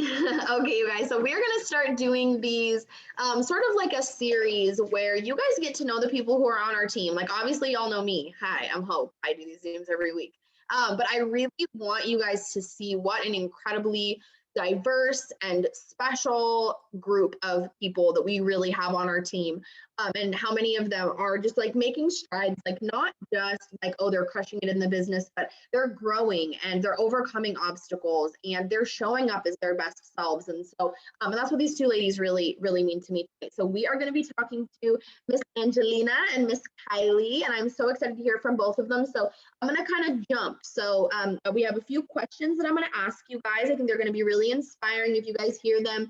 Okay, you guys, so we're gonna start doing these sort of like a series where you guys get to know the people who are on our team. Like obviously y'all know me. Hi, I'm Hope. I do these Zooms every week. But I really want you guys to see what an incredibly diverse and special group of people that we really have on our team. And how many of them are just like making strides, like not just like, oh, they're crushing it in the business, but they're growing and they're overcoming obstacles and they're showing up as their best selves. And so and that's what these two ladies really mean to me today. So we are going to be talking to Miss Angelina and Miss Kylie, and I'm so excited to hear from both of them. So I'm going to kind of jump. So we have a few questions that I'm going to ask you guys. I think they're going to be really inspiring if you guys hear them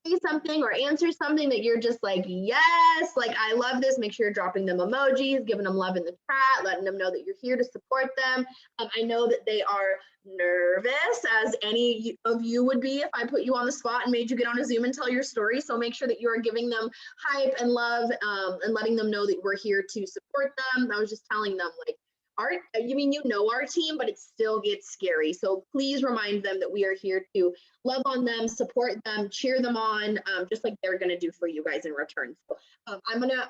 say something or answer something that you're just like, yes, like I love this. Make sure you're dropping them emojis, giving them love in the chat, letting them know that you're here to support them. I know that they are nervous, as any of you would be if I put you on the spot and made you get on a Zoom and tell your story. So make sure that you are giving them hype and love and letting them know that we're here to support them. I was just telling them, like, you know our team, but it still gets scary. So please remind them that we are here to love on them, support them, cheer them on, just like they're gonna do for you guys in return. So I'm gonna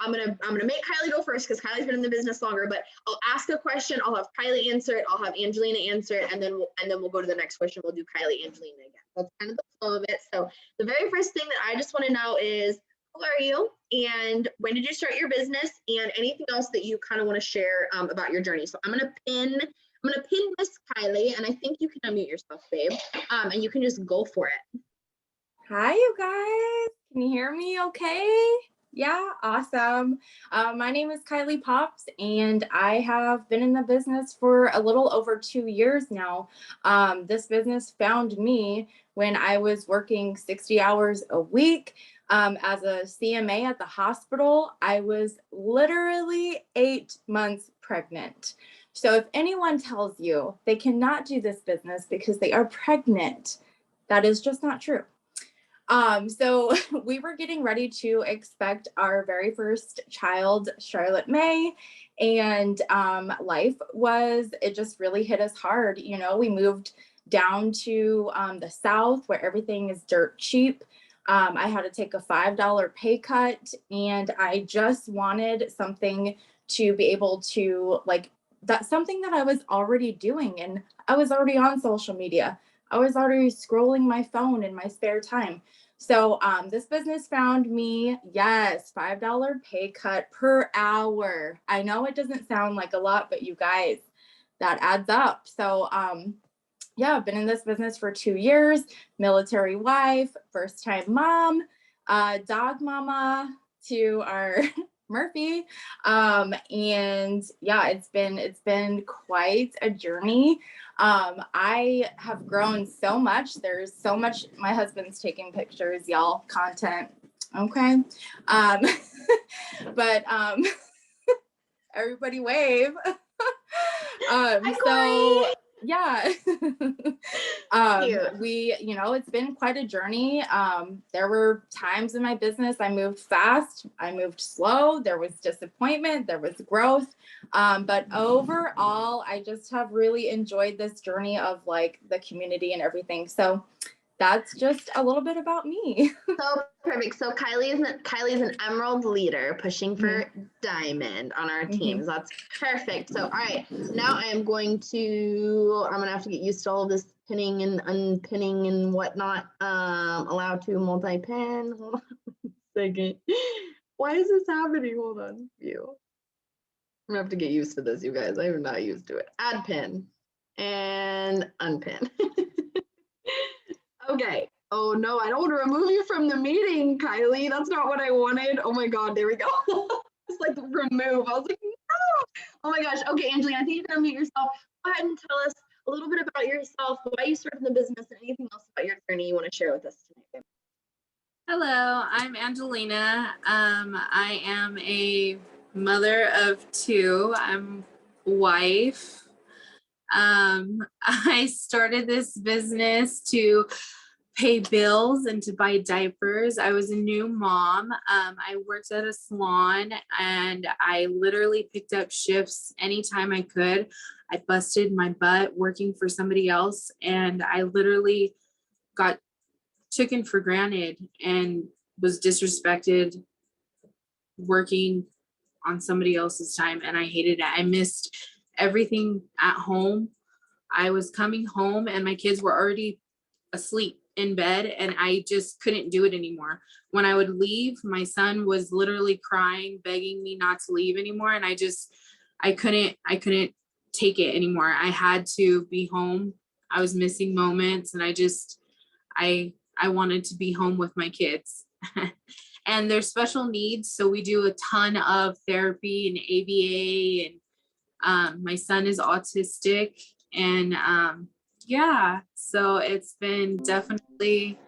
make Kylie go first because Kylie's been in the business longer. But I'll ask a question, I'll have Kylie answer it, I'll have Angelina answer it, and then we'll go to the next question. We'll do Kylie, Angelina again. That's kind of the flow of it. So the very first thing that I just want to know is, who are you and when did you start your business, and anything else that you kind of want to share about your journey. So I'm gonna pin Miss Kylie, and I think you can unmute yourself, babe, and you can just go for it. Hi, you guys. Can you hear me okay? Yeah, awesome. My name is Kylie Pops, and I have been in the business for a little over 2 years now. This business found me when I was working 60 hours a week. As a CMA at the hospital, I was literally 8 months pregnant. So if anyone tells you they cannot do this business because they are pregnant, that is just not true. So we were getting ready to expect our very first child, Charlotte May, and it just really hit us hard. You know, we moved down to the South where everything is dirt cheap. I had to take a $5 pay cut, and I just wanted something to be able to that's something that I was already doing, and I was already on social media. I was already scrolling my phone in my spare time. So this business found me, yes, $5 pay cut per hour. I know it doesn't sound like a lot, but you guys, that adds up. So yeah, I've been in this business for 2 years, military wife, first time mom, dog mama to our Murphy. And yeah, it's been quite a journey. I have grown so much. There's so much. My husband's taking pictures, y'all, content. Okay. But everybody wave. So yeah. It's been quite a journey. There were times in my business I moved fast, I moved slow, there was disappointment, there was growth. But overall, I just have really enjoyed this journey of like the community and everything. So that's just a little bit about me. So perfect. So Kylie is an emerald leader pushing for diamond on our teams. That's perfect. So all right, now I'm gonna have to get used to all of this pinning and unpinning and whatnot. Allow to multi-pin. Hold on a second. Why is this happening? Hold on. View. I'm gonna have to get used to this, you guys. I'm not used to it. Add pin and unpin. Okay. Oh no, I don't want to remove you from the meeting, Kylie. That's not what I wanted. Oh my God, there we go. It's like remove. I was like, no. Oh my gosh. Okay, Angelina, I think you can unmute yourself. Go ahead and tell us a little bit about yourself, why you started the business, and anything else about your journey you want to share with us tonight. Hello, I'm Angelina. I am a mother of 2. I'm a wife. I started this business to pay bills and to buy diapers. I was a new mom. I worked at a salon, and I literally picked up shifts anytime I could. I busted my butt working for somebody else, and I literally got taken for granted and was disrespected working on somebody else's time, and I hated it. I missed everything at home. I was coming home and my kids were already asleep in bed, and I just couldn't do it anymore. When I would leave, my son was literally crying, begging me not to leave anymore, and I couldn't take it anymore. I had to be home. I was missing moments, and I wanted to be home with my kids. And they're special needs, so we do a ton of therapy and ABA, and my son is autistic, and yeah, so it's been definitely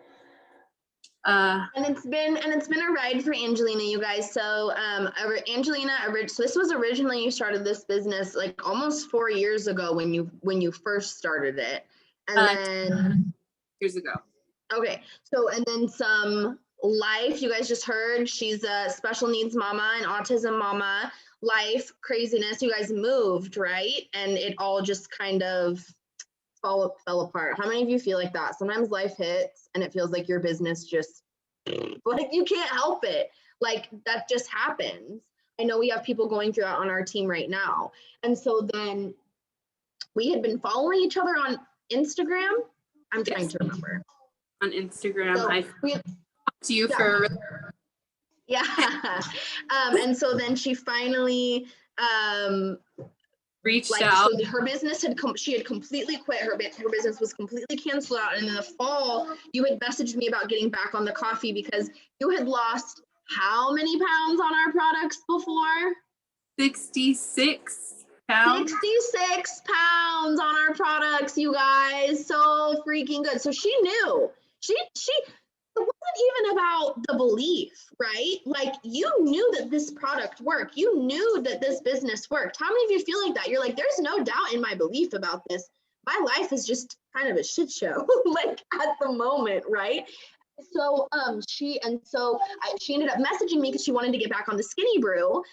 and it's been a ride for Angelina, you guys. So Angelina, so this was originally, you started this business like almost 4 years ago when you first started it, and then years ago. Okay, so and then some life, you guys just heard, she's a special needs mama and autism mama, life, craziness, you guys moved, right? And it all just kind of fell apart. How many of you feel like that? Sometimes life hits and it feels like your business just, like you can't help it. Like that just happens. I know we have people going through that on our team right now. And so then we had been following each other on Instagram. I'm trying to remember. On Instagram, So I talked to you for and so then she finally reached out. So her business she had completely quit. Her business was completely canceled out. And in the fall, you had messaged me about getting back on the coffee because you had lost how many pounds on our products before? 66 pounds. 66 pounds on our products, you guys. So freaking good. So she knew. It wasn't even about the belief, right? Like you knew that this product worked. You knew that this business worked. How many of you feel like that? You're like, there's no doubt in my belief about this. My life is just kind of a shit show, like at the moment, right? So she ended up messaging me because she wanted to get back on the skinny brew,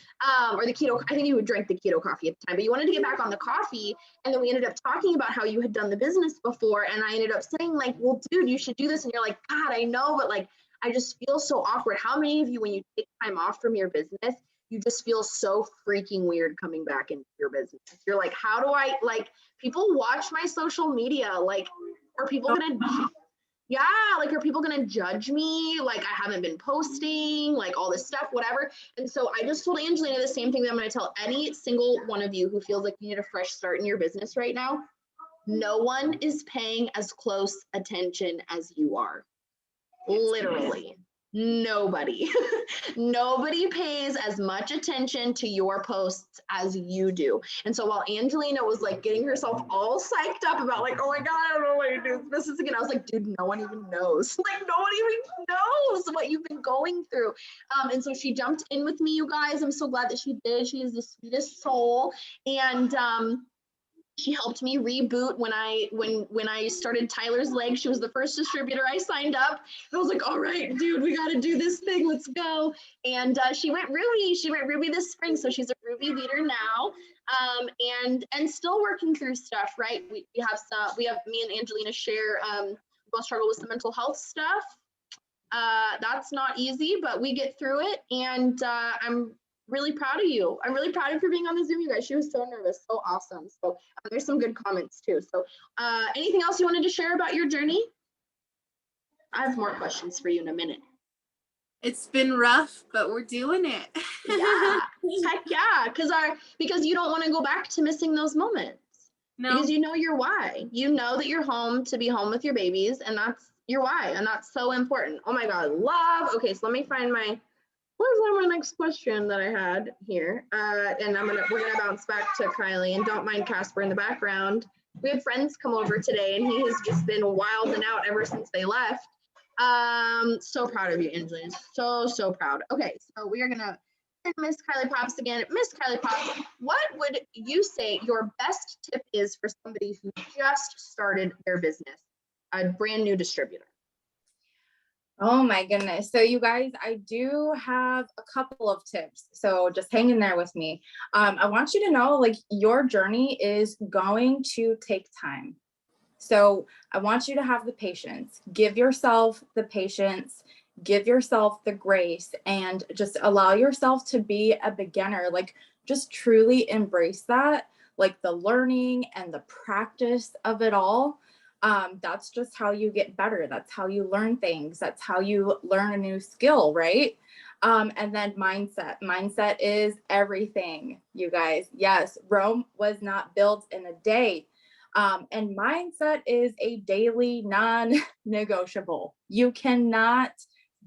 or the keto. I think you would drink the keto coffee at the time, but you wanted to get back on the coffee. And then we ended up talking about how you had done the business before. And I ended up saying like, well, dude, you should do this. And you're like, God, I know, but like, I just feel so awkward. How many of you, when you take time off from your business, you just feel so freaking weird coming back into your business? You're like, how do I, like, people watch my social media, like, are people gonna, like, are people gonna judge me? Like, I haven't been posting, like all this stuff, whatever. And so I just told Angelina the same thing that I'm gonna tell any single one of you who feels like you need a fresh start in your business right now. No one is paying as close attention as you are. Literally. Nobody. Nobody pays as much attention to your posts as you do. And so while Angelina was like getting herself all psyched up about like, oh my God, I don't know what to do this is again, I was like, dude, no one even knows. Like no one even knows what you've been going through. And so she jumped in with me, you guys. I'm so glad that she did. She is the sweetest soul. And she helped me reboot when I started Tyler's Leg. She was the first distributor I signed up. I was like, all right, dude, we got to do this thing. Let's go. And she went Ruby this spring. So she's a Ruby leader now. And still working through stuff, right? We have me and Angelina share, both struggle with some mental health stuff. That's not easy, but we get through it. And I'm really proud of you. I'm really proud of you for being on the Zoom, you guys. She was so nervous, so awesome. So there's some good comments too. So anything else you wanted to share about your journey? I have more questions for you in a minute. It's been rough, but we're doing it. Yeah, heck yeah, because you don't want to go back to missing those moments. No. Because you know your why. You know that you're home to be home with your babies, and that's your why, and that's so important. Oh my God, love. Okay, so let me find what was my next question that I had here? And we're gonna bounce back to Kylie, and don't mind Casper in the background. We had friends come over today, and he has just been wilding out ever since they left. So proud of you, Angelina. So proud. Okay, so we are gonna Miss Kylie Pops again. Miss Kylie Pops, what would you say your best tip is for somebody who just started their business, a brand new distributor? Oh my goodness. So you guys, I do have a couple of tips. So just hang in there with me. I want you to know, like, your journey is going to take time. So I want you to have the patience, give yourself the patience, give yourself the grace, and just allow yourself to be a beginner. Like, just truly embrace that, like the learning and the practice of it all. That's just how you get better. That's how you learn things. That's how you learn a new skill, right? And then mindset. Mindset is everything, you guys. Yes, Rome was not built in a day. And mindset is a daily non-negotiable. You cannot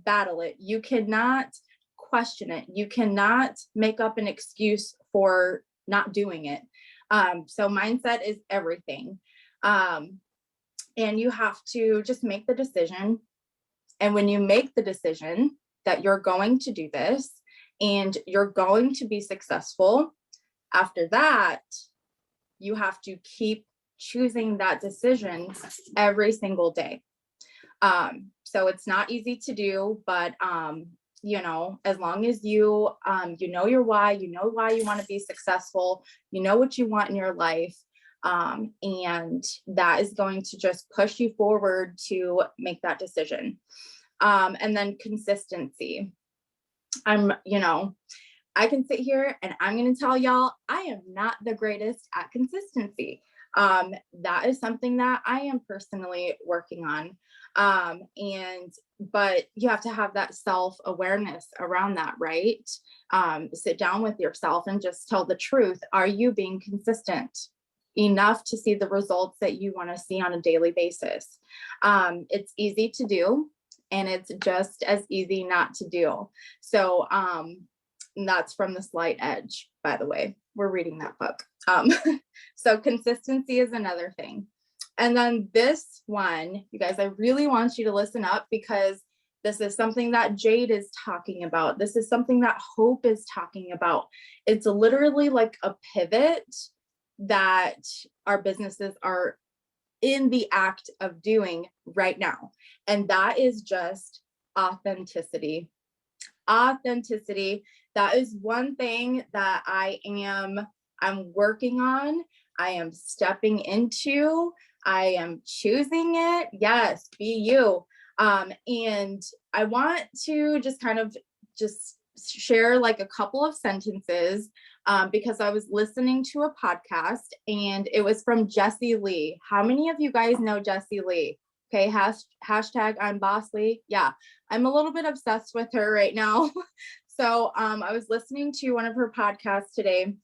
battle it. You cannot question it. You cannot make up an excuse for not doing it. So mindset is everything. And you have to just make the decision. And when you make the decision that you're going to do this and you're going to be successful, after that, you have to keep choosing that decision every single day. So it's not easy to do, but you know, as long as you you know your why, you know why you want to be successful, you know what you want in your life, and that is going to just push you forward to make that decision. And then consistency. You know, I can sit here and I'm going to tell y'all, I am not the greatest at consistency. That is something that I am personally working on. But you have to have that self-awareness around that, right? Sit down with yourself and just tell the truth. Are you being consistent enough to see the results that you want to see on a daily basis? It's easy to do, and it's just as easy not to do. So, and that's from The Slight Edge, by the way. We're reading that book. So consistency is another thing. And then this one, you guys, I really want you to listen up, because this is something that Jade is talking about. This is something that Hope is talking about. It's literally like a pivot that our businesses are in the act of doing right now. And that is just authenticity. Authenticity. That is one thing that I'm working on. I am stepping into. I am choosing it. Yes, be you. And I want to just kind of just share like a couple of sentences, because I was listening to a podcast and it was from Jessie Lee. How many of you guys know Jessie Lee? Okay, hashtag I'm Boss Lee. Yeah, I'm a little bit obsessed with her right now. So I was listening to one of her podcasts today,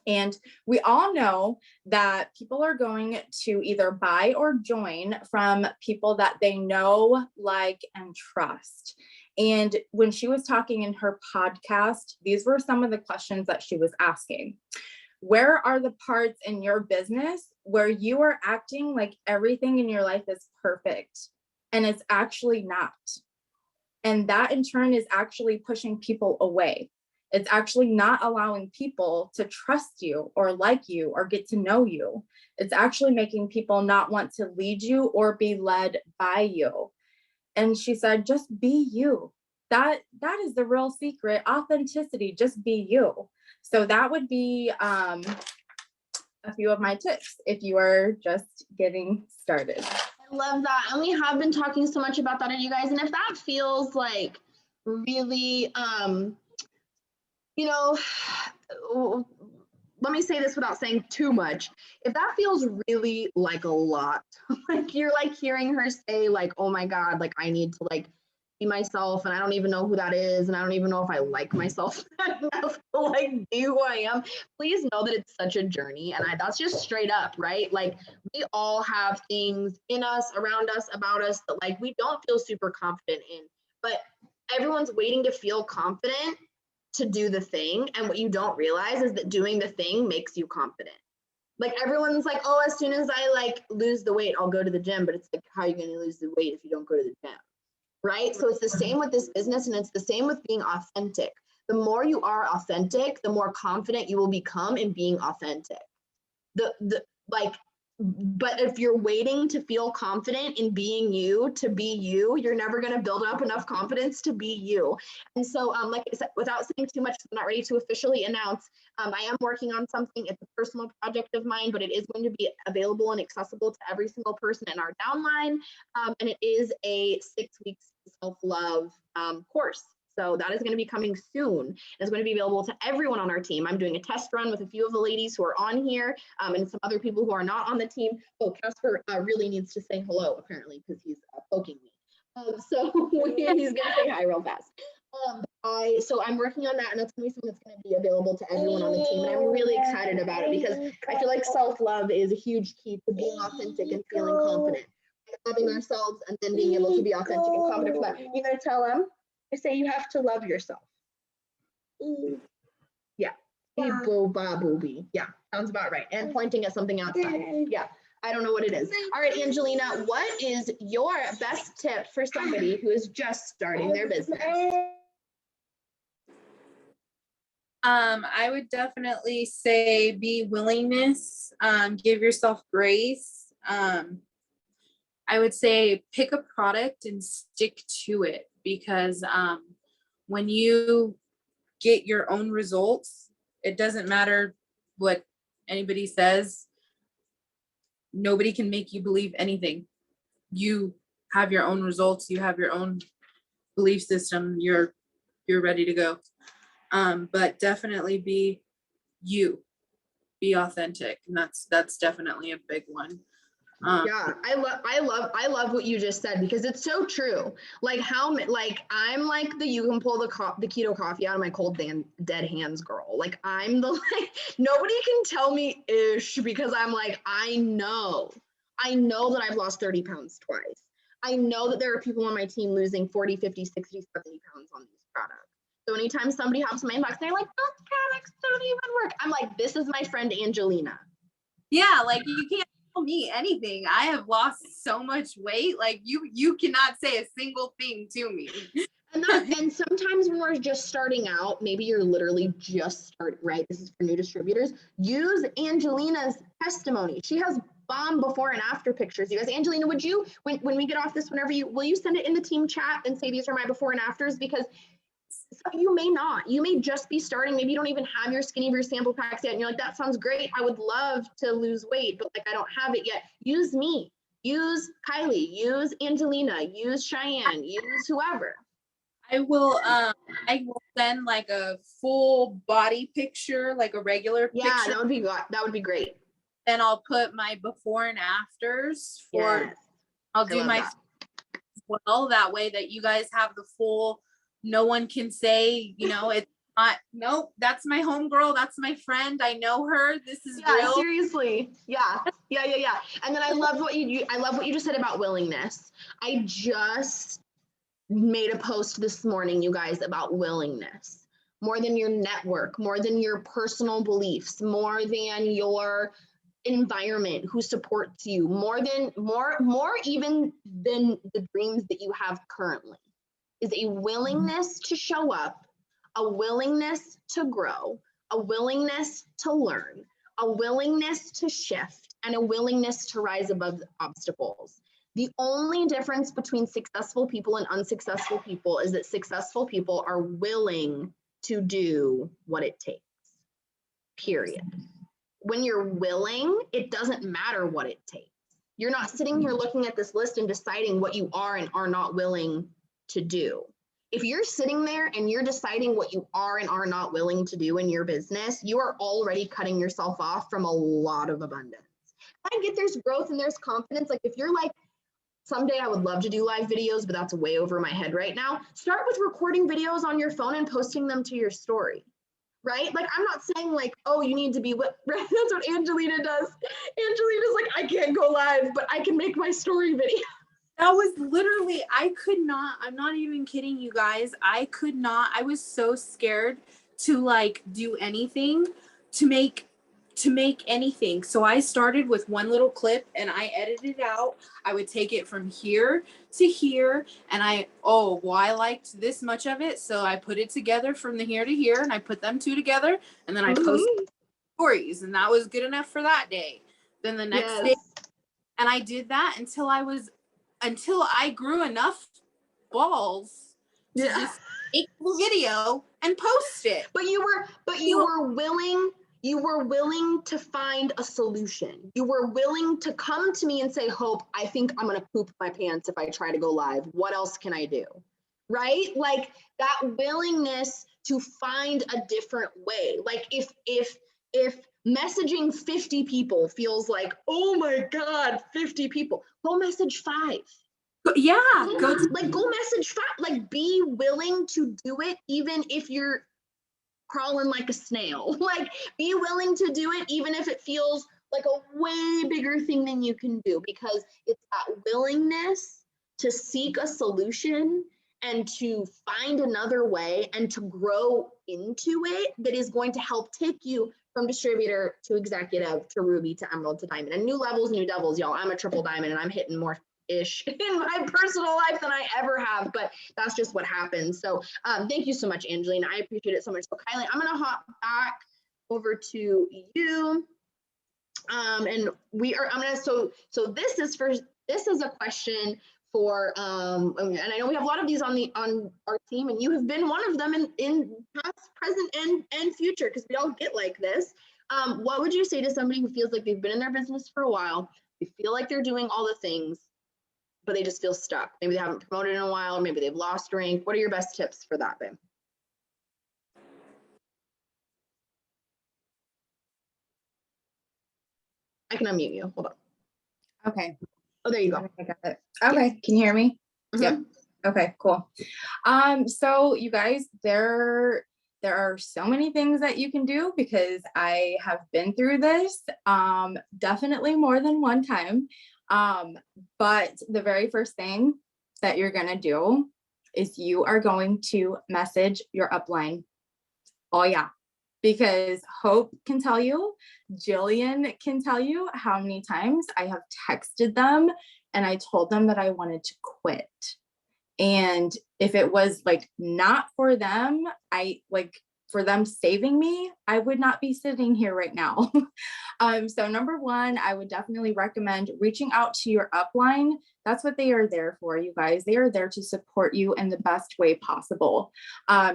and we all know that people are going to either buy or join from people that they know, like, and trust. And when she was talking in her podcast, these were some of the questions that she was asking. Where are the parts in your business where you are acting like everything in your life is perfect and it's actually not? And that in turn is actually pushing people away. It's actually not allowing people to trust you or like you or get to know you. It's actually making people not want to lead you or be led by you. And she said, just be you. That is the real secret. Authenticity, just be you. So that would be a few of my tips if you are just getting started. I love that. And we have been talking so much about that, you guys. And if that feels like really, you know, let me say this without saying too much. If that feels really like a lot, like you're like hearing her say like, oh my God, like I need to like be myself, and I don't even know who that is, and I don't even know if I like myself enough to like be who I am. Please know that it's such a journey, and that's just straight up, right? Like we all have things in us, around us, about us that like we don't feel super confident in, but everyone's waiting to feel confident to do the thing. And what you don't realize is that doing the thing makes you confident. Like everyone's like, oh, as soon as I like lose the weight, I'll go to the gym. But it's like, how are you going to lose the weight if you don't go to the gym? Right? So it's the same with this business, and it's the same with being authentic. The more you are authentic, the more confident you will become in being authentic. Like But if you're waiting to feel confident in being you, to be you, you're never going to build up enough confidence to be you. And so, like I said, without saying too much, I'm not ready to officially announce, I am working on something. It's a personal project of mine, but it is going to be available and accessible to every single person in our downline. And it is a 6 weeks self-love course. So that is going to be coming soon. It's going to be available to everyone on our team. I'm doing a test run with a few of the ladies who are on here and some other people who are not on the team. Oh, Casper really needs to say hello, apparently, because he's poking me. So he's going to say hi real fast. So I'm working on that, and that's going to be something that's going to be available to everyone on the team. And I'm really excited about it because I feel like self-love is a huge key to being authentic and feeling confident. Loving ourselves and then being able to be authentic and confident for that. You're going to tell them? I say you have to love yourself. Yeah. Yeah, sounds about right. And pointing at something outside. Yeah, I don't know what it is. All right, Angelina, what is your best tip for somebody who is just starting their business? I would definitely say be willingness, give yourself grace. I would say pick a product and stick to it, because when you get your own results, it doesn't matter what anybody says. Nobody can make you believe anything. You have your own results, you have your own belief system, you're ready to go. But definitely be you, be authentic, and that's definitely a big one. Yeah, I love what you just said, because it's so true. Like I'm like you can pull the keto coffee out of my cold dead hands girl. Like I'm the nobody can tell me ish, because I'm like, I know that I've lost 30 pounds twice. I know that there are people on my team losing 40, 50, 60, 70 pounds on these products. So anytime somebody hops in my inbox, they're like, those products don't even work. I'm like, this is my friend Angelina. Yeah, like you can't tell me anything. I have lost so much weight. Like you cannot say a single thing to me. And sometimes when we're just starting out, maybe you're literally just starting, right? This is for new distributors. Use Angelina's testimony. She has bomb before and after pictures. You guys, Angelina, would you, when we get off this, will you send it in the team chat and say, these are my before and afters? Because you may not. You may just be starting. Maybe you don't even have your Skinny Beer sample packs yet. And you're like, that sounds great. I would love to lose weight, but like, I don't have it yet. Use me. Use Kylie. Use Angelina. Use Cheyenne. Use whoever. I will send like a full body picture, like a regular picture. Yeah, that would be great. Then I'll put my before and afters for, yes. I'll do my as well, that way that you guys have the full, no one can say, it's not, nope, that's my homegirl, that's my friend, I know her, this is real. Seriously. Yeah. And then I love what you just said about willingness. I just made a post this morning, you guys, about willingness. More than your network, more than your personal beliefs, more than your environment who supports you, more even than the dreams that you have currently, is a willingness to show up, a willingness to grow, a willingness to learn, a willingness to shift, and a willingness to rise above obstacles. The only difference between successful people and unsuccessful people is that successful people are willing to do what it takes, period. When you're willing, it doesn't matter what it takes. You're not sitting here looking at this list and deciding what you are and are not willing to do. If you're sitting there and you're deciding what you are and are not willing to do in your business, you are already cutting yourself off from a lot of abundance. I get there's growth and there's confidence. Like if you're like, someday I would love to do live videos, but that's way over my head right now. Start with recording videos on your phone and posting them to your story, right? Like, I'm not saying like, oh, you need to be, right? That's what Angelina does. Angelina's like, I can't go live, but I can make my story video. That was literally, I could not, I'm not even kidding you guys. I was so scared to like do anything, to make anything. So I started with one little clip and I edited it out. I would take it from here to here and I liked this much of it. So I put it together from the here to here and I put them two together and then I posted stories and that was good enough for that day. Then the next day And I did that until I grew enough balls to just make a video and post it. But you were willing to find a solution. You were willing to come to me and say, Hope, I think I'm going to poop my pants if I try to go live. What else can I do? Right? Like that willingness to find a different way. Like if messaging 50 people feels like, oh my God, 50 people, go message 5. Yeah, go message 5. Like be willing to do it even if you're crawling like a snail. Like be willing to do it even if it feels like a way bigger thing than you can do, because it's that willingness to seek a solution and to find another way and to grow into it that is going to help take you from distributor to executive to ruby to emerald to diamond, and new levels, new devils, y'all. I'm a triple diamond and I'm hitting more ish in my personal life than I ever have, but that's just what happens. So thank you so much, Angelina. I appreciate it so much. So Kylie, I'm gonna hop back over to you. And so this is a question for and I know we have a lot of these on our team, and you have been one of them in past, present, and future, because we all get like this. What would you say to somebody who feels like they've been in their business for a while, they feel like they're doing all the things, but they just feel stuck? Maybe they haven't promoted in a while, or maybe they've lost rank. What are your best tips for that, babe? I can unmute you. Hold on. Okay. Oh, there you go. I got it. Okay. Can you hear me? Mm-hmm. Yep. Okay, cool. So you guys, there are so many things that you can do, because I have been through this, definitely more than one time. But the very first thing that you're going to do is you are going to message your upline. Oh yeah. Because Hope can tell you, Jillian can tell you how many times I have texted them and I told them that I wanted to quit. And if it was like not for them, for them saving me, I would not be sitting here right now. So number one, I would definitely recommend reaching out to your upline. That's what they are there for, you guys. They are there to support you in the best way possible.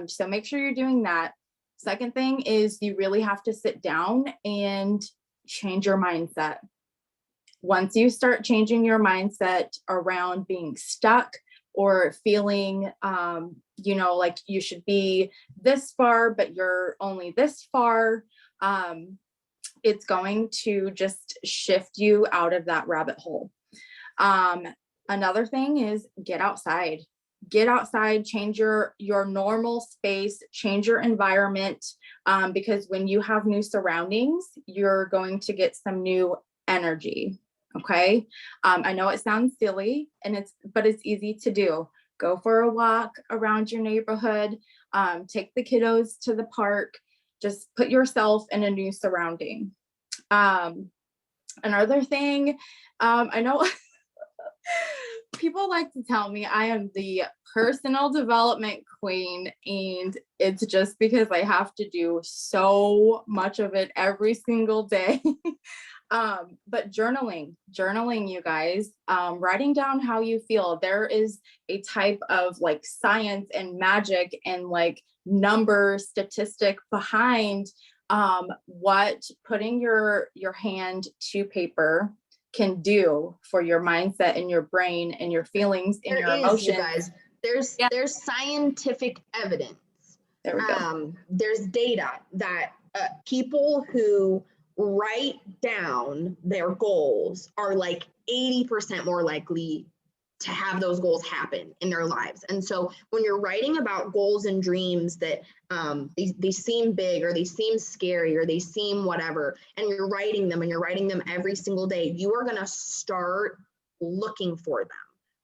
So make sure you're doing that. Second thing is you really have to sit down and change your mindset. Once you start changing your mindset around being stuck or feeling, like you should be this far, but you're only this far, it's going to just shift you out of that rabbit hole. Another thing is get outside. Get outside, change your normal space, change your environment, because when you have new surroundings, you're going to get some new energy. Okay. I know it sounds silly but it's easy to do. Go for a walk around your neighborhood, take the kiddos to the park, just put yourself in a new surrounding. Another thing, I know people like to tell me I am the personal development queen, and it's just because I have to do so much of it every single day. But journaling, you guys, writing down how you feel. There is a type of like science and magic and like number statistic behind what putting your hand to paper can do for your mindset and your brain and your feelings and your emotions. You guys, there's scientific evidence. There we go. There's data that people who write down their goals are like 80% more likely to have those goals happen in their lives. And so when you're writing about goals and dreams that they seem big or they seem scary or they seem whatever, and you're writing them every single day, you are going to start looking for them.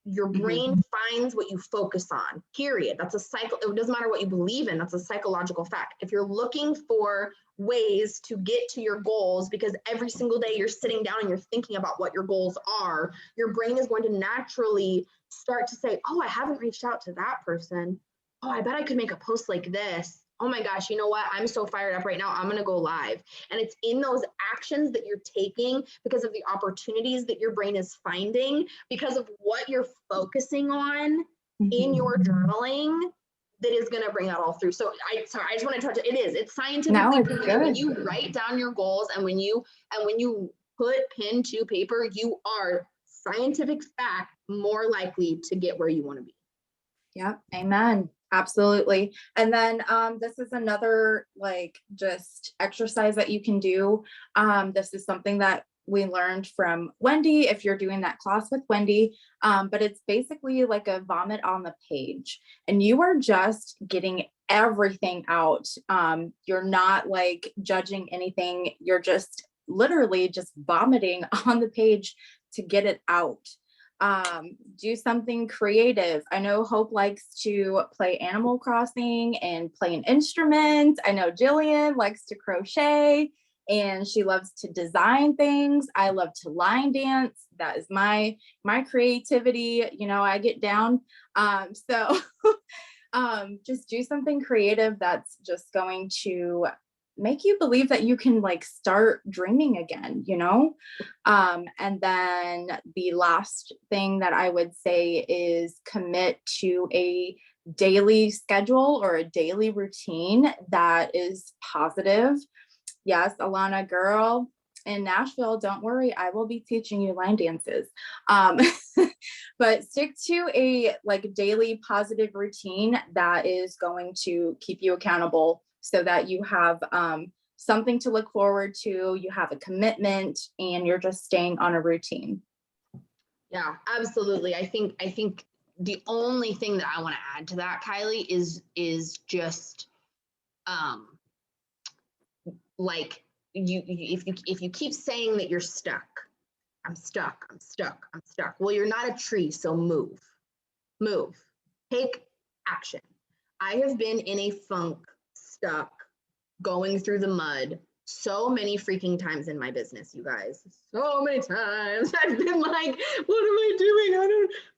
Your brain finds what you focus on, period. That's a cycle. It doesn't matter what you believe in. That's a psychological fact. If you're looking for ways to get to your goals, because every single day you're sitting down and you're thinking about what your goals are, your brain is going to naturally start to say, oh, I haven't reached out to that person. Oh, I bet I could make a post like this. oh my gosh, you know what? I'm so fired up right now. I'm going to go live. And it's in those actions that you're taking because of the opportunities that your brain is finding, because of what you're focusing on in your journaling, that is going to bring that all through. So I just want to touch it. It's scientifically proven. When you write down your goals and when you put pen to paper, you are scientific fact more likely to get where you want to be. Yep. Amen. Absolutely. And then this is another like just exercise that you can do. This is something that we learned from Wendy, if you're doing that class with Wendy, but it's basically like a vomit on the page, and you are just getting everything out. You're not like judging anything. You're just literally just vomiting on the page to get it out. Do something creative. I know Hope likes to play Animal Crossing and play an instrument. I know Jillian likes to crochet and she loves to design things. I love to line dance. That is my creativity. You know, I get down. So just do something creative that's just going to make you believe that you can like start dreaming again, you know? And then the last thing that I would say is commit to a daily schedule or a daily routine that is positive. Yes, Alana, girl, in Nashville, don't worry, I will be teaching you line dances. But stick to a like daily positive routine that is going to keep you accountable so that you have something to look forward to, you have a commitment, and you're just staying on a routine. Yeah, absolutely. I think the only thing that I want to add to that, Kylie, is just like if you keep saying that you're stuck, I'm stuck. Well, you're not a tree, so move, take action. I have been in a funk, stuck, going through the mud so many freaking times in my business, you guys. So many times I've been like, what am I doing? I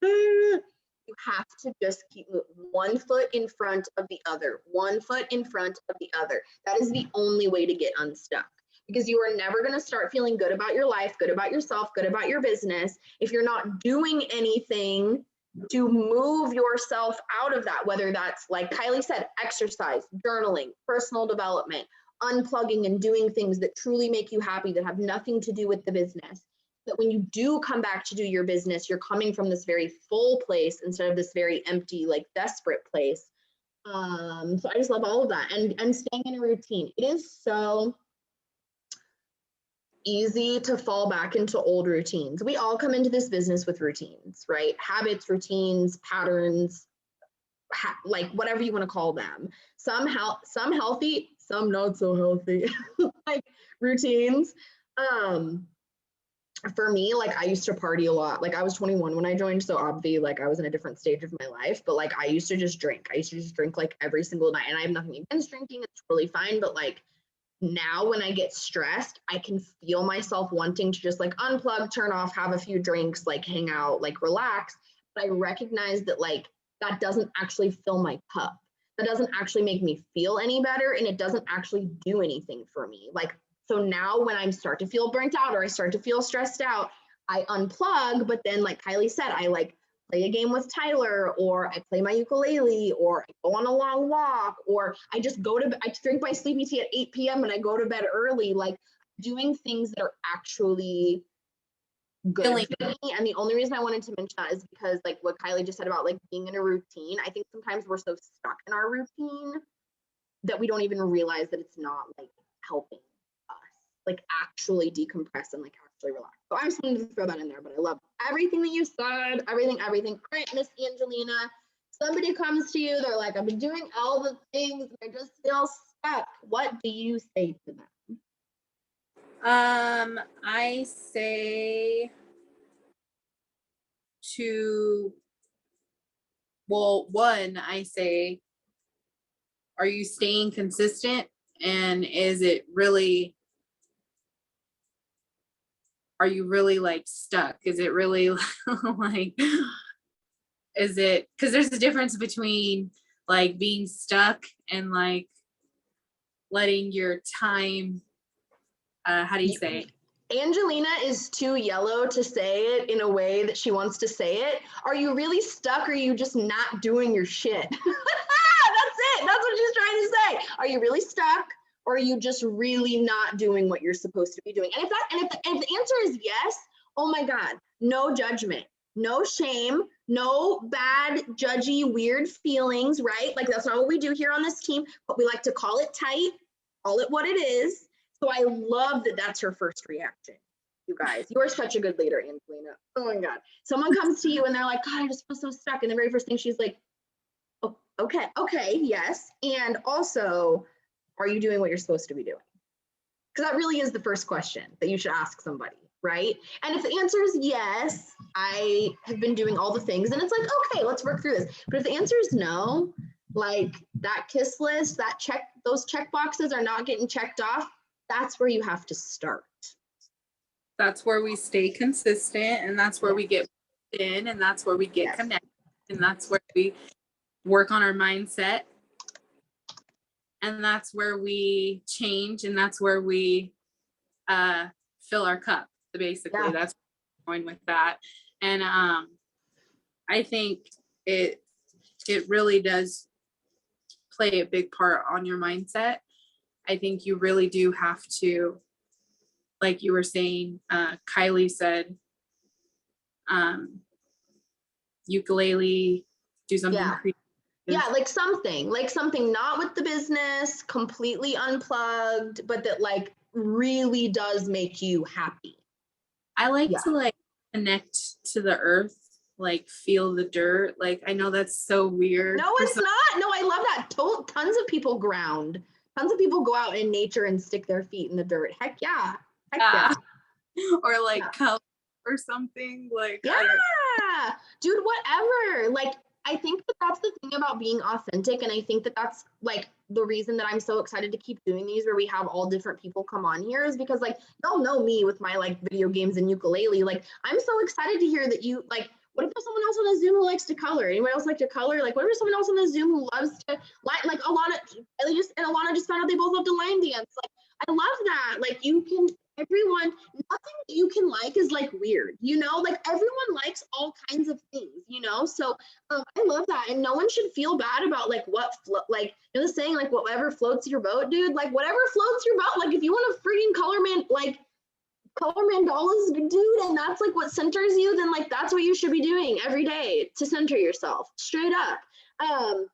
don't. You have to just keep moving, 1 foot in front of the other, 1 foot in front of the other. That is the only way to get unstuck, because you are never going to start feeling good about your life, good about yourself, good about your business if you're not doing anything to move yourself out of that, whether that's, like Kylie said, exercise, journaling, personal development, unplugging and doing things that truly make you happy, that have nothing to do with the business. That when you do come back to do your business, you're coming from this very full place instead of this very empty, like desperate place. So I just love all of that, and staying in a routine. It is so easy to fall back into old routines. We all come into this business with routines, right? Habits, routines, patterns, like whatever you want to call them. Some healthy, some not so healthy, like routines. For me, like I used to party a lot. Like I was 21 when I joined, so obviously like I was in a different stage of my life, but like I used to just drink. I used to just drink like every single night, and I have nothing against drinking. It's really fine, but like now when I get stressed, I can feel myself wanting to just like unplug, turn off, have a few drinks, like hang out, like relax. But I recognize that like that doesn't actually fill my cup. That doesn't actually make me feel any better, and it doesn't actually do anything for me. Like, so now when I start to feel burnt out or I start to feel stressed out, I unplug, but then like Kylie said, I like play a game with Tyler, or I play my ukulele, or I go on a long walk, or I just I drink my sleepy tea at 8 p.m. and I go to bed early, like doing things that are actually good for me. And the only reason I wanted to mention that is because like what Kylie just said about like being in a routine, I think sometimes we're so stuck in our routine that we don't even realize that it's not like helping us like actually decompress and like actually relax. So I just wanted to throw that in there, but I love everything that you said, everything. All right, Miss Angelina, somebody comes to you, they're like, I've been doing all the things, I just feel stuck. What do you say to them? I say I say, are you staying consistent? And are you really like stuck? Is it really like, because there's a difference between like being stuck and like letting your time, how do you say it? Angelina is too yellow to say it in a way that she wants to say it. Are you really stuck, or are you just not doing your shit? That's it. That's what she's trying to say. Are you really stuck, or are you just really not doing what you're supposed to be doing? And if the answer is yes, oh my God, no judgment, no shame, no bad, judgy, weird feelings, right? Like, that's not what we do here on this team, but we like to call it tight, call it what it is. So I love that that's her first reaction. You guys, you are such a good leader, Angelina. Oh my God. Someone comes to you and they're like, God, I just feel so stuck. And the very first thing she's like, oh, okay, yes. And also, are you doing what you're supposed to be doing? Because that really is the first question that you should ask somebody, right? And if the answer is yes, I have been doing all the things, and it's like, okay, let's work through this. But if the answer is no, like that KISS list, those check boxes are not getting checked off, that's where you have to start. That's where we stay consistent, and that's where we get in, and that's where we get connected, and that's where we work on our mindset, and that's where we change, and that's where we fill our cup. Basically, that's where I'm going with that. And I think it really does play a big part on your mindset. I think you really do have to, like you were saying, Kylie said, ukulele, do something creative. Yeah, like something not with the business, completely unplugged, but that like really does make you happy. I like to like connect to the earth, like feel the dirt. Like, I know that's so weird. No, it's not. No, I love that. Tons of people ground. Tons of people go out in nature and stick their feet in the dirt. Heck yeah. Or like color or something. Like, dude, whatever. Like, I think that's the thing about being authentic. And I think that's like the reason that I'm so excited to keep doing these, where we have all different people come on here, is because like, y'all know me with my like video games and ukulele. Like, I'm so excited to hear that you like, what if there's someone else on the Zoom who likes to color? Anyone else like to color? Like, what if there's someone else on the Zoom who loves to like Alana just found out they both love to line dance. Like, I love that. Like, everyone, nothing that you can like is like weird, you know, like everyone likes all kinds of things, you know? So I love that. And no one should feel bad about like like, you know, the saying, like, whatever floats your boat, dude, like whatever floats your boat. Like, if you want to freaking color mandalas, dude, and that's like what centers you, then like that's what you should be doing every day to center yourself, straight up.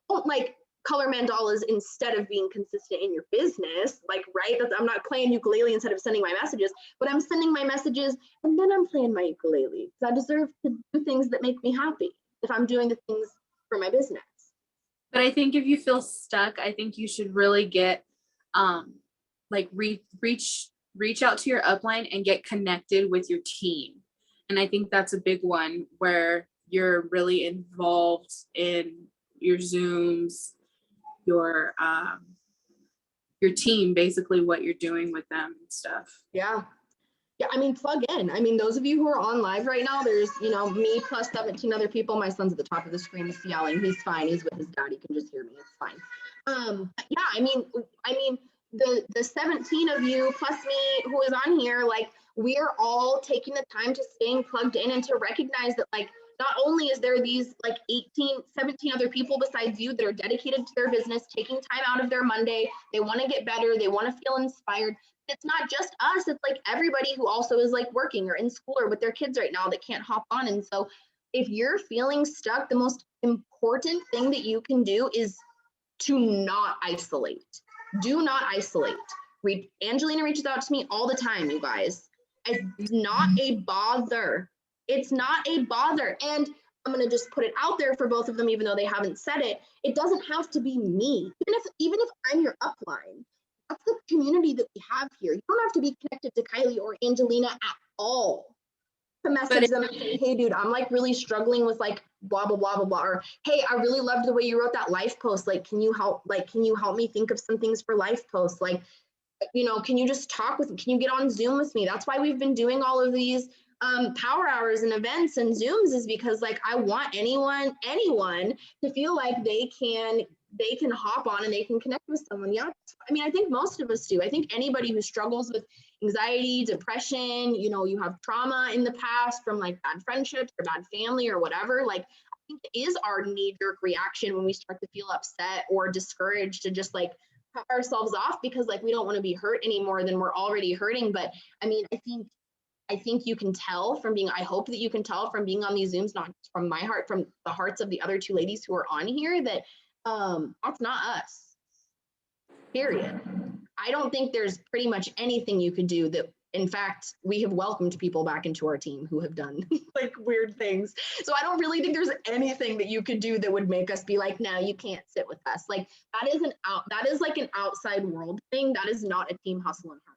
Don't like color mandalas instead of being consistent in your business, like, right? I'm not playing ukulele instead of sending my messages, but I'm sending my messages and then I'm playing my ukulele, because I deserve to do things that make me happy if I'm doing the things for my business. But I think if you feel stuck, I think you should really get like reach out to your upline and get connected with your team. And I think that's a big one, where you're really involved in your Zooms, your team, basically what you're doing with them and stuff. Yeah, I mean, plug in. I mean, those of you who are on live right now, there's, you know, me plus 17 other people. My son's at the top of the screen, he's yelling. He's fine. He's with his dad. He can just hear me. It's fine. Yeah, I mean, the 17 of you plus me who is on here, like, we're all taking the time to staying plugged in and to recognize that, like, not only is there these like 17 other people besides you that are dedicated to their business, taking time out of their Monday, they want to get better, they want to feel inspired. It's not just us, it's like everybody who also is like working or in school or with their kids right now that can't hop on. And so if you're feeling stuck, the most important thing that you can do is to not isolate. Do not isolate. Angelina reaches out to me all the time, you guys. It's not a bother. It's not a bother. And I'm going to just put it out there for both of them, even though they haven't said it. It doesn't have to be me. Even if I'm your upline, that's the community that we have here. You don't have to be connected to Kylie or Angelina at all to message them and say, hey, dude, I'm like really struggling with like blah, blah, blah, blah, blah. Or, hey, I really loved the way you wrote that life post. Like, can you help me think of some things for life posts? Like, you know, can you just talk with me? Can you get on Zoom with me? That's why we've been doing all of these power hours and events and Zooms, is because like I want anyone to feel like they can they can hop on and they can connect with someone. Yeah. I mean, I think most of us do. I think anybody who struggles with anxiety, depression, you know, you have trauma in the past from like bad friendships or bad family or whatever, like I think it is our knee-jerk reaction when we start to feel upset or discouraged to just like cut ourselves off because like we don't want to be hurt any more than we're already hurting. But I mean, I think you can tell from being, I hope that you can tell from being on these Zooms, not from my heart, from the hearts of the other two ladies who are on here, that that's not us, period. I don't think there's pretty much anything you could do that, in fact, we have welcomed people back into our team who have done like weird things. So I don't really think there's anything that you could do that would make us be like, no, you can't sit with us. Like that is like an outside world thing. That is not a team hustle and heart.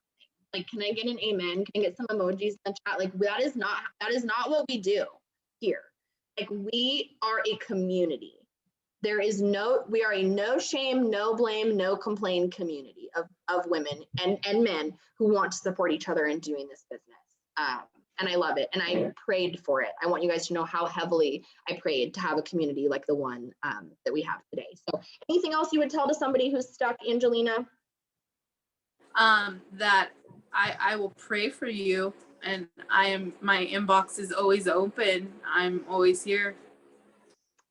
Like, can I get an amen? Can I get some emojis in the chat? Like, that is not what we do here. Like, we are a community. We are a no shame, no blame, no complain community of women and men who want to support each other in doing this business. And I love it. And I prayed for it. I want you guys to know how heavily I prayed to have a community like the one that we have today. So anything else you would tell to somebody who's stuck, Angelina? That I will pray for you, and my inbox is always open. I'm always here.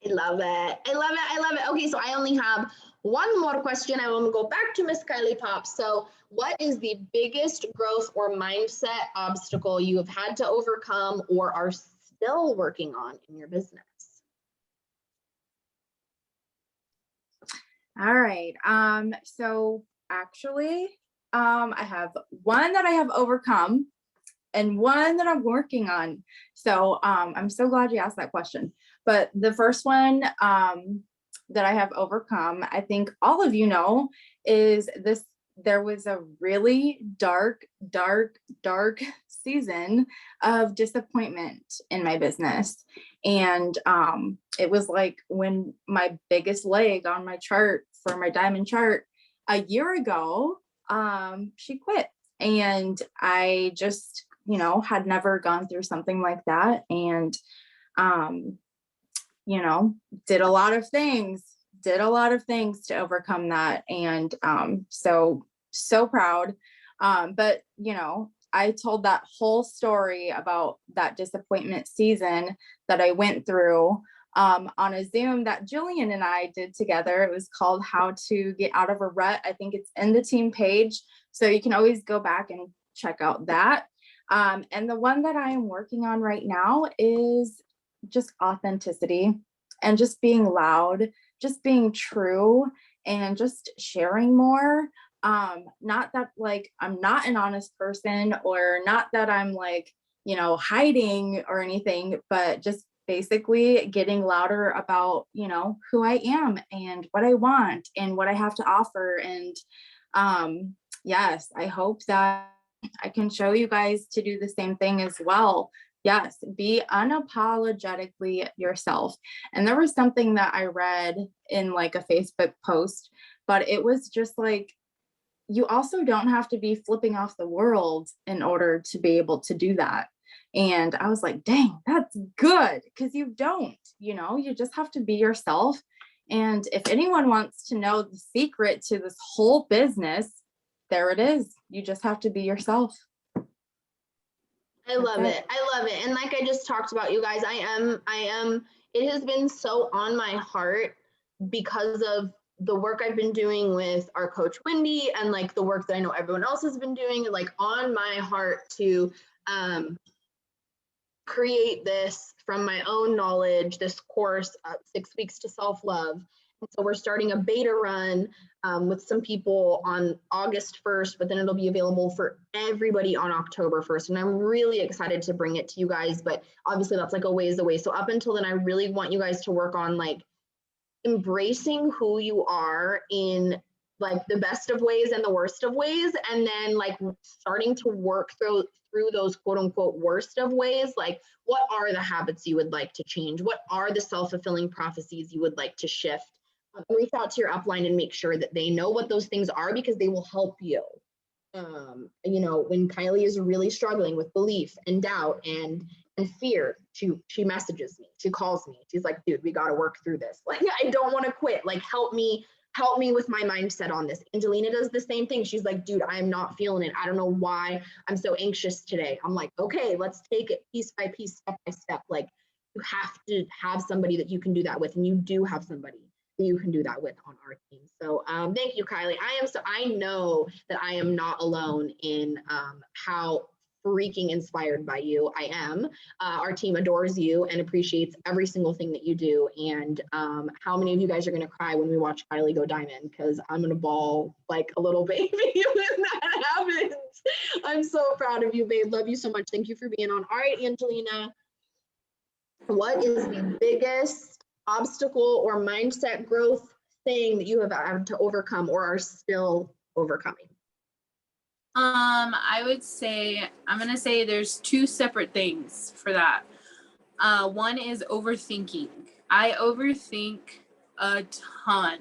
I love it. I love it. I love it. Okay, so I only have one more question. I want to go back to Miss Kylie Pop. So what is the biggest growth or mindset obstacle you have had to overcome or are still working on in your business? All right. So actually, I have one that I have overcome and one that I'm working on. So I'm so glad you asked that question. But the first one that I have overcome, I think all of you know, is this. There was a really dark season of disappointment in my business. And it was like when my biggest leg on my chart for my diamond chart a year ago, she quit. And I just, had never gone through something like that. And, did a lot of things to overcome that. And so proud. But, I told that whole story about that disappointment season that I went through on a Zoom that Jillian and I did together. It was called How to Get Out of a Rut. I think it's in the team page. So you can always go back and check out that. And the one that I am working on right now is just authenticity and just being loud, just being true and just sharing more. Not that like I'm not an honest person or not that I'm like, hiding or anything, but just basically getting louder about, who I am and what I want and what I have to offer. And yes, I hope that I can show you guys to do the same thing as well. Yes, be unapologetically yourself. And there was something that I read in like a Facebook post, but it was just like, you also don't have to be flipping off the world in order to be able to do that. And I was like, dang, that's good. Because you don't, you just have to be yourself. And if anyone wants to know the secret to this whole business, there it is. You just have to be yourself. I love it. I love it. And like I just talked about, you guys, it has been so on my heart because of the work I've been doing with our coach Wendy and like the work that I know everyone else has been doing, and like on my heart to create this from my own knowledge, this course, 6 weeks to self-love. And so we're starting a beta run with some people on August 1st, but then it'll be available for everybody on October 1st. And I'm really excited to bring it to you guys, but obviously that's like a ways away. So up until then, I really want you guys to work on like embracing who you are in like the best of ways and the worst of ways. And then like starting to work through those quote unquote worst of ways. Like, what are the habits you would like to change? What are the self-fulfilling prophecies you would like to shift? Reach out to your upline and make sure that they know what those things are, because they will help you. When Kylie is really struggling with belief and doubt and and fear, she messages me, she calls me, she's like, dude, we got to work through this. Like, I don't want to quit. Like, help me with my mindset on this. Angelina does the same thing. She's like, dude, I'm not feeling it. I don't know why I'm so anxious today. I'm like, okay, let's take it piece by piece, step by step. Like, you have to have somebody that you can do that with, and you do have somebody that you can do that with on our team. So thank you, Kylie. I know that I am not alone in how freaking inspired by you I am. Our team adores you and appreciates every single thing that you do. And how many of you guys are going to cry when we watch Kylie go diamond? Because I'm going to bawl like a little baby when that happens. I'm so proud of you, babe. Love you so much. Thank you for being on. All right, Angelina, what is the biggest obstacle or mindset growth thing that you have had to overcome or are still overcoming? I would say, I'm going to say there's two separate things for that. One is overthinking. I overthink a ton.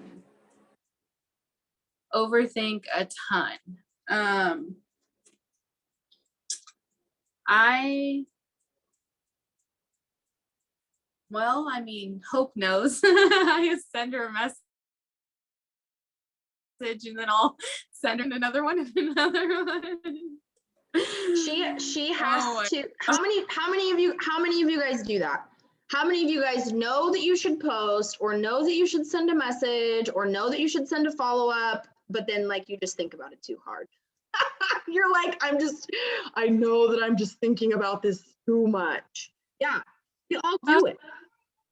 Hope knows. I send her a message and then I'll send her another one and another one. She has to. How many of you guys do that? How many of you guys know that you should post or know that you should send a message or know that you should send a follow-up, but then like you just think about it too hard? You're like, I know that I'm just thinking about this too much. Yeah, we all do it.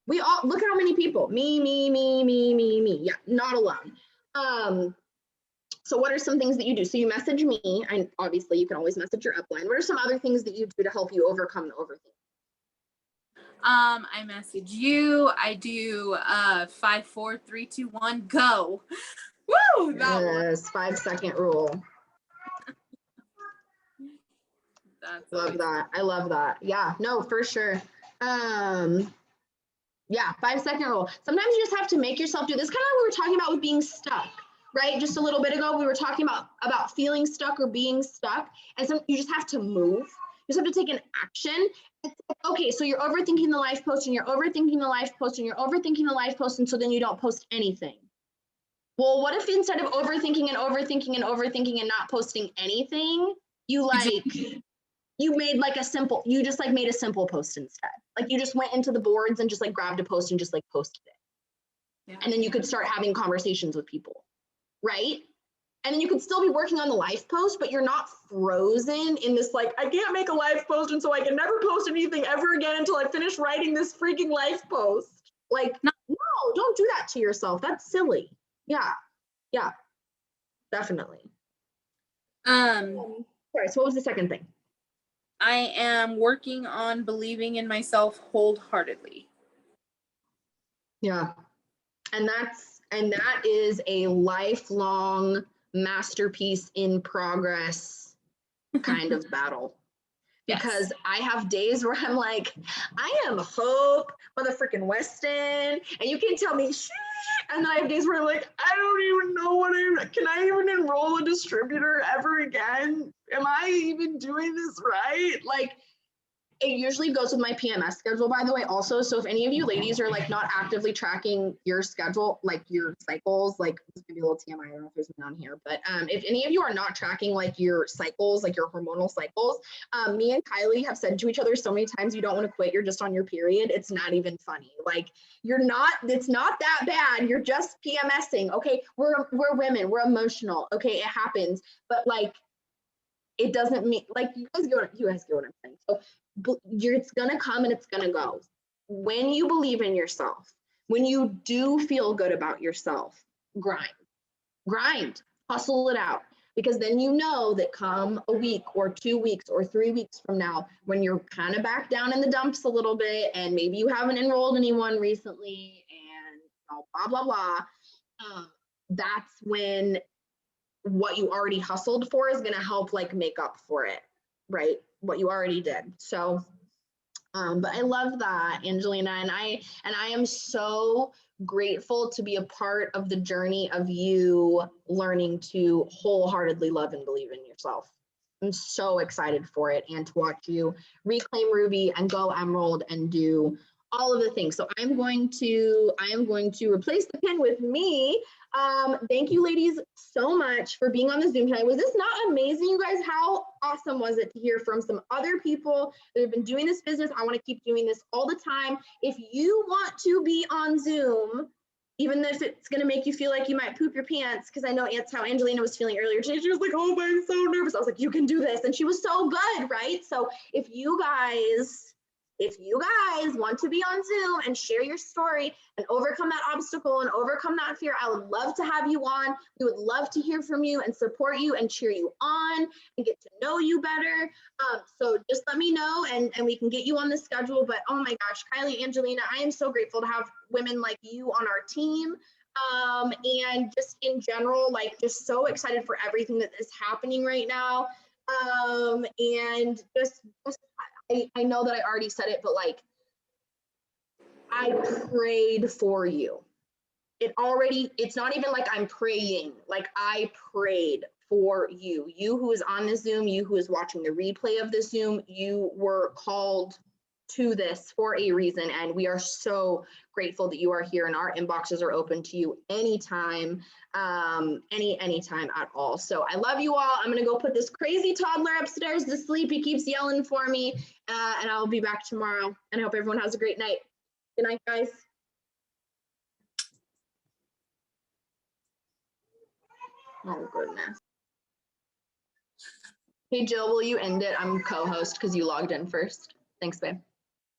We all, look at how many people, me. Yeah, not alone. So what are some things that you do? So you message me, and obviously you can always message your upline. What are some other things that you do to help you overcome the overthinking? I message you. I do 5, 4, 3, 2, 1, go. Woo! Yes, 5-second rule. Love that. I love that. Yeah, no, for sure. Yeah, 5-second rule. Sometimes you just have to make yourself do this. Kind of what we were talking about with being stuck, right? Just a little bit ago, we were talking about feeling stuck or being stuck. And so you just have to move. You just have to take an action. It's like, okay, so you're overthinking the life post and you're overthinking the life post and you're overthinking the life post, and so then you don't post anything. Well, what if instead of overthinking and overthinking and overthinking and not posting anything, you made like you just like made a simple post instead. Like you just went into the boards and just like grabbed a post and just like posted it. Yeah. And then you could start having conversations with people, right? And then you could still be working on the life post, but you're not frozen in this like, I can't make a life post and so I can never post anything ever again until I finish writing this freaking life post. Like, no, don't do that to yourself. That's silly. Yeah, definitely. Sorry, so what was the second thing? I am working on believing in myself wholeheartedly. Yeah. And that is a lifelong masterpiece in progress kind of battle. Because yes. I have days where I'm like, I am Hope, motherfucking Weston, and you can tell me, shh. And then I have days where I'm like, I don't even know can I even enroll a distributor ever again? Am I even doing this right? Like, it usually goes with my PMS schedule, by the way, also. So if any of you ladies are like not actively tracking your schedule, like your cycles, like this could be a little TMI, I don't know if there's one on here, but if any of you are not tracking like your cycles, like your hormonal cycles, me and Kylie have said to each other so many times, you don't want to quit, you're just on your period. It's not even funny. Like it's not that bad. You're just PMSing. Okay, we're women, we're emotional. Okay, it happens, but like, it doesn't mean, like, you guys get what I'm saying. So it's gonna come and it's gonna go. When you believe in yourself, when you do feel good about yourself, grind, hustle it out. Because then you know that come a week or 2 weeks or 3 weeks from now, when you're kind of back down in the dumps a little bit, and maybe you haven't enrolled anyone recently and blah, blah, blah, that's when what you already hustled for is going to help like make up for it, right? What you already did. So, but I love that, Angelina, and I am so grateful to be a part of the journey of you learning to wholeheartedly love and believe in yourself. I'm so excited for it and to watch you reclaim Ruby and go Emerald and do all of the things. So I am going to replace the pin with me. Thank you ladies so much for being on the Zoom tonight. Was this not amazing, you guys? How awesome was it to hear from some other people that have been doing this business? I want to keep doing this all the time. If you want to be on Zoom, even if it's going to make you feel like you might poop your pants, because I know that's how Angelina was feeling earlier today. She was like, oh, I'm so nervous. I was like, you can do this. And she was so good, right? So if you guys want to be on Zoom and share your story and overcome that obstacle and overcome that fear, I would love to have you on. We would love to hear from you and support you and cheer you on and get to know you better. So just let me know and we can get you on the schedule. But oh my gosh, Kylie, Angelina, I am so grateful to have women like you on our team. And just in general, like just so excited for everything that is happening right now. And just I know that I already said it, but like, I prayed for you. It's not even like I'm praying, like I prayed for you. You who is on the Zoom, you who is watching the replay of the Zoom, you were called to this for a reason. And we are so grateful that you are here and our inboxes are open to you anytime, anytime at all. So I love you all. I'm gonna go put this crazy toddler upstairs to sleep. He keeps yelling for me and I'll be back tomorrow. And I hope everyone has a great night. Good night, guys. Oh goodness. Hey Jill, will you end it? I'm co-host because you logged in first. Thanks, babe.